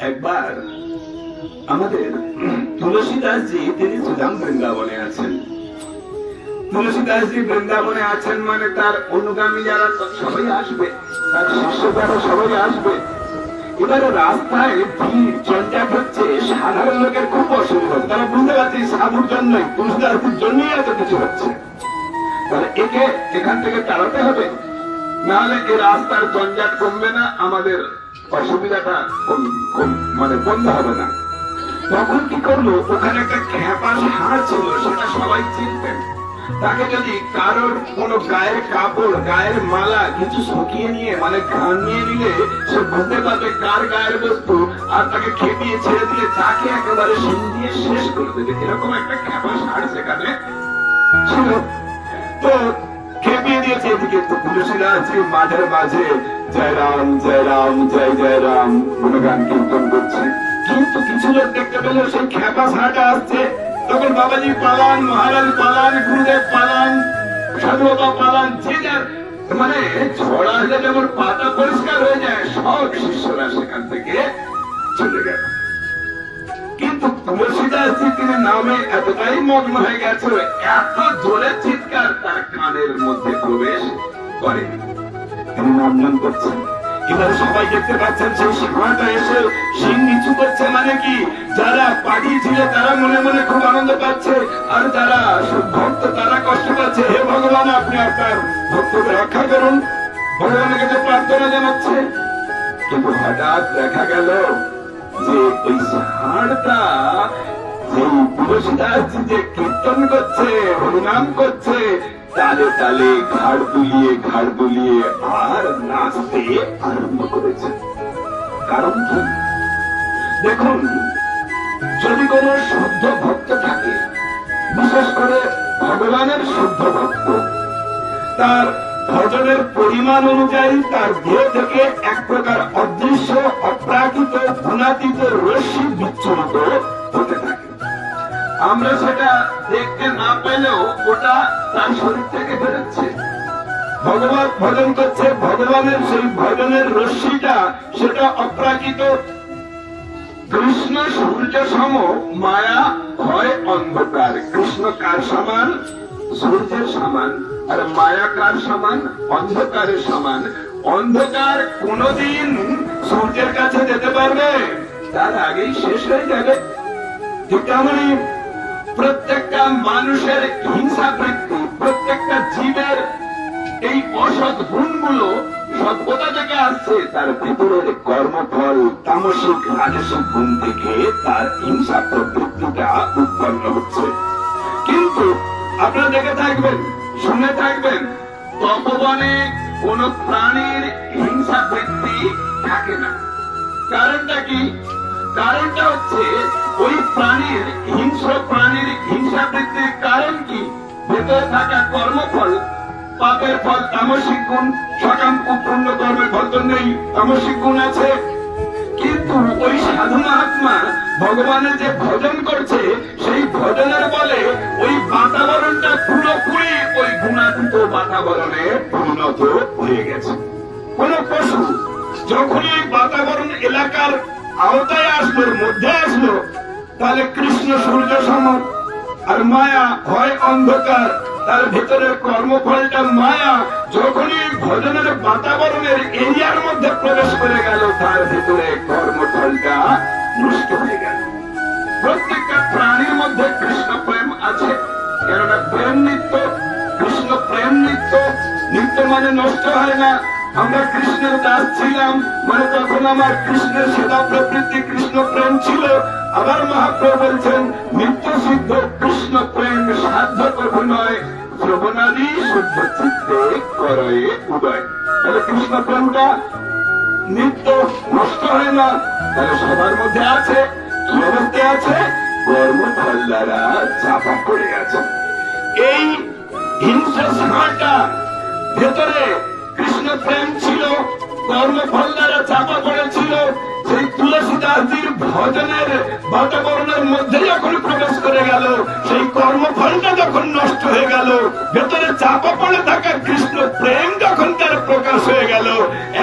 একবার আমাদের তুলসীদাস জি তিনি সুদাম বৃন্দাবনে আছেন। তুলসীদাস জি বৃন্দাবনে আছেন মানে তার অনুগামী যারা সবাই আসবে, তার শিষ্য যারা সবাই আসবে। এবারে রাস্তায় ভিড় জঞ্জাট হচ্ছে, সাধারণ লোকের খুব অসুবিধা। তারা বুঝতে পারছে সাধুর জন্যই, তুলসীদাসের জন্যই এত কিছু হচ্ছে। তাহলে একে এখান থেকে তাড়াতে হবে, নাহলে এই রাস্তার জঞ্জাট কমবে না, আমাদের অসুবিধাটা মানে বন্ধ হবে না। তখন কি করলো, ওখানে একটা খ্যাপা ষাঁড় ছিল, সেটা সবাই চিনতেন। তাকে যদি কারোর কোন গায়ের কাপড়, গায়ের মালা কিছু শুকিয়ে নিয়ে মানে ঘাম নিয়ে নিলে সে বুঝতে পারবে কার গায়ের বস্তু, আর তাকে খেপিয়ে ছেড়ে দিলে তাকে একেবারে সিং দিয়ে শেষ করে দেবে। এরকম একটা খ্যাপা ষাঁড় সেখানে ছিল। তো খেপিয়ে দিয়েছে এদিকে, তো তুলসীদাস মাঝের মাঝে জয় রাম জয় রাম জয় জয় রাম গুণগান কীর্তন করছে। কিন্তু কিছু লোক দেখতে পেল সেই খ্যাপা ষাঁড়টা আসছে। তখন বাবাজি পালান, মহারাজ পালান, গুরুদেব পালান, সাধু বাবা পালান, যে যার মানে ঝড় আসলে যেমন পাতা পরিষ্কার হয়ে যায়, সব শিষ্যরা সেখান থেকে চলে গেল। কিন্তু তুলসীদাস জি তিনি নামে এতটাই মগ্ন হয়ে গেছে, এত জোরে চিৎকার তার কানের মধ্যে প্রবেশ করে, তিনি নাম করছেন। এবার সবাই দেখতে পাচ্ছেন সেই ষাঁড়টা এসে শিং নিচু করছে, মানে কি যারা পাঠিয়েছিল তারা মনে মনে খুব আনন্দ পাচ্ছে, আর যারা ভক্ত তারা কষ্ট পাচ্ছে। হে ভগবান, আপনি আপনার ভক্তকে রক্ষা করুন, ভগবানের কাছে প্রার্থনা জানাচ্ছে। কিন্তু হঠাৎ দেখা গেল যে ওই ষাঁড়টা সেই তুলসীদাস জি যে কীর্তন করছে, হরিনাম করছে, তালে তালে ঘাড় দুলিয়ে আর নাচতে আরম্ভ করেছে। কারণ কি? দেখুন, যদি কোন শুদ্ধ ভক্ত থাকে, বিশেষ করে ভগবানের শুদ্ধ ভক্ত, তার ভজনের পরিমাণ অনুযায়ী তার দেহ থেকে এক প্রকার অদৃশ্য অপ্রাকৃত গুণাতীত রশ্মি বিচ্ছুরিত হতে থাকে। আমরা সেটা দেখতে না পেলেও ওটা তার শরীর থেকে বেরোচ্ছে। ভগবান ভজন করছে, ভগবানের সেই ভজনের রশ্মিটা সেটা অপ্রাকৃত। কৃষ্ণ সূর্য সম, মায়া হয় অন্ধকার। কৃষ্ণ কার সমান? সূর্যের সমান। আর মায়া কার সমান? অন্ধকারের সমান। অন্ধকার কোনদিন সূর্যের কাছে যেতে পারবে? তার আগেই শেষ হয়ে যাবে। তেমনি প্রত্যেকটা মানুষের হিংসা বৃত্তি, প্রত্যেকটা জীবের এই অসৎ গুণগুলো সভ্যতা থেকে আসছে, তার ভিতরের কর্মফল তামসিক রাজসিক গুণ থেকে তার হিংসা প্রবৃত্তিটা উৎপন্ন হচ্ছে। কিন্তু আপনারা দেখে থাকবেন, শুনে থাকবেন, তপবনে কোন প্রাণীর হিংসা বৃত্তি থাকে না। কারণটা কি? কারণটা হচ্ছে ওই প্রাণীর হিংসা বৃত্তির কারণ কি? ভেতরে থাকা কর্মফল, পাপের ফল তামসিক গুণ। সকাম পূর্ণ কর্মের ফল তো নেই, তামসিক গুণ আছে। কিন্তু ওই সাধু মহাত্মা ভগবানের যে ভজন করছে, সেই ভজনের বলে ওই বাতাবরণটা পুরোপুরি ওই গুণাতীত বাতাবরণে পরিণত হয়ে গেছে। কোন পশু যখনই ওই বাতাবরণ এলাকার আওতায় আসলো, মধ্যে আসলো, তাহলে কৃষ্ণ সূর্য সম, আর মায়া হয় অন্ধকার। তার ভেতরের কর্মফলটা মায়া যখনই ভজনের বাতাবরণের এরিয়ার মধ্যে প্রবেশ করে গেল, তার ভেতরে কর্মফলটা নষ্ট হয়ে গেল। প্রত্যেকটা প্রাণীর মধ্যে কৃষ্ণ প্রেম আছে, কেননা প্রেম নিত্য, কৃষ্ণ প্রেম নিত্য। নিত্য মানে নষ্ট হয় না। আমরা কৃষ্ণের দাস ছিলাম মানে তখন আমার কৃষ্ণের সেবা প্রবৃত্তি, কৃষ্ণ প্রেম ছিল। আবার মহাপ্রভু বলছেন, নিত্য সিদ্ধ কৃষ্ণ প্রেম সাধ্য প্রভু নয়, শ্রবণাদি শুদ্ধ চিত্তে করয়ে উদয়। তাহলে কৃষ্ণ প্রেমটা নিত্য, নষ্ট হয় না। তাহলে সবার মধ্যে আছে, কি অবস্থায় আছে? কর্মফল দ্বারা চাপা পড়ে আছে। এই হিংসা ষাঁড়টা ভেতরে কৃষ্ণ প্রেম ছিল, কর্মফল দ্বারা চাপা পড়েছিল। সেই তুলসীদাসজির ভজনের বাতাবরণের মধ্যে যখন প্রবেশ করে গেল, সেই কর্মফলটা যখন নষ্ট হয়ে গেল, ভেতরে চাপা পড়ে থাকা কৃষ্ণ প্রেম যখন তার প্রকাশ হয়ে গেল,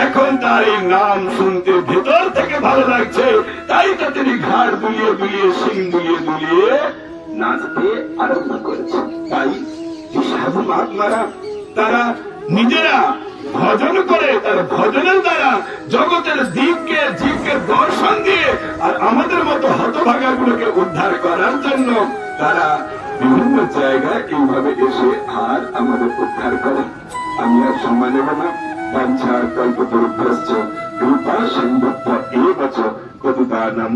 এখন তার এই নাম শুনতে ভেতর থেকে ভালো লাগছে, তাই তো তিনি ঘাড় দুলিয়ে দুলিয়ে শিং দুলিয়ে দুলিয়ে নাচতে আরম্ভ করেছে। তাই যে সাধু মহাত্মারা তারা নিজেরা ভজন করে, তার ভজনের দ্বারা জগতের জীবকে দর্শন দিয়ে আর আমাদের মতো হতভাগাগুলোকে উদ্ধার করার জন্য তারা বিভিন্ন জায়গায় এইভাবে এসে আর আমাদের উদ্ধার করে। আমি আর সময় নেব না। বাঞ্ছা কল্পতরুভ্যশ্চ কৃপা সিন্ধুভ্য এব চ পতিতানাং